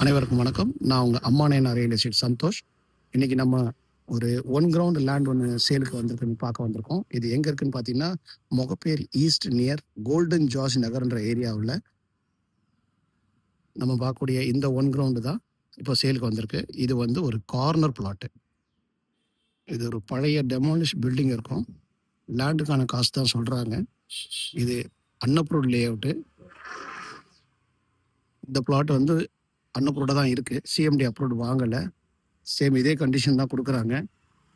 அனைவருக்கும் வணக்கம். நான் உங்கள் அம்மாநேயன் ரியல் எஸ்டேட் சந்தோஷ். இன்றைக்கி நம்ம ஒரு ஒன் கிரவுண்ட் லேண்ட் ஒன்று சேலுக்கு வந்திருக்குன்னு பார்க்க வந்திருக்கோம். இது எங்கே இருக்குன்னு பார்த்தீங்கன்னா, Mogappair East near Golden George நகர்ன்ற ஏரியாவில் நம்ம பார்க்கக்கூடிய இந்த ஒன் கிரவுண்டு தான் இப்போ சேலுக்கு வந்திருக்கு. இது வந்து ஒரு கார்னர் பிளாட்டு. இது ஒரு பழைய டெமாலிஷ் பில்டிங் இருக்கும். லேண்டுக்கான காசு தான் சொல்கிறாங்க. இது அன்அப்ரூவ்ட் லே அவுட்டு. இந்த பிளாட் வந்து அன்அப்ரூவ்டாக தான் இருக்குது. சிஎம்டி அப்ரூவ்டு வாங்கலை. சேம் இதே கண்டிஷன் தான் கொடுக்குறாங்க.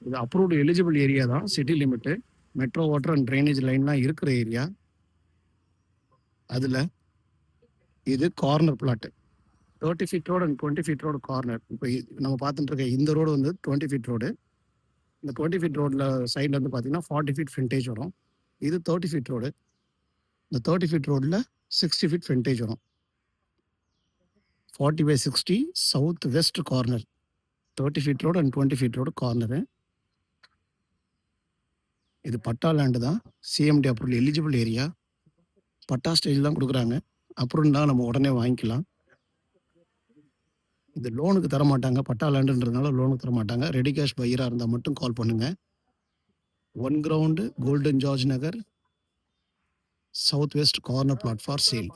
இது அப்ரூவ்டு எலிஜிபிள் ஏரியா தான். City limit, metro water and drainage லைன்லாம் இருக்கிற ஏரியா. அதில் இது corner plot. 30 feet road and 20 feet road corner. இப்போ நம்ம பார்த்துட்டு இருக்க இந்த ரோடு வந்து 20 ஃபீட் ரோடு. இந்த 20 ஃபீட் ரோடில் சைடில் வந்து பார்த்தீங்கன்னா 40 ஃபீட் ஃப்ரண்டேஜ் வரும். இது 30 ஃபீட் ரோடு. இந்த 30 ஃபீட் ரோடில் 60 ஃபீட் ஃப்ரண்டேஜ் வரும். 40/60 south west corner. 30 feet road and 20 feet road corner. இது பட்டா லேண்டு தான். CMD approval eligible area. Patta stage தான் கொடுக்குறாங்க. அப்ரூவ்னா நம்ம உடனே வாங்கிக்கலாம். இது லோனுக்கு தர மாட்டாங்க. பட்டா லேண்டுன்றதுனால லோனுக்கு தர மாட்டாங்க. ரெடி கேஷ் பையராக இருந்தால் மட்டும் கால் பண்ணுங்கள். One ground golden George Nagar south west corner plot for sale.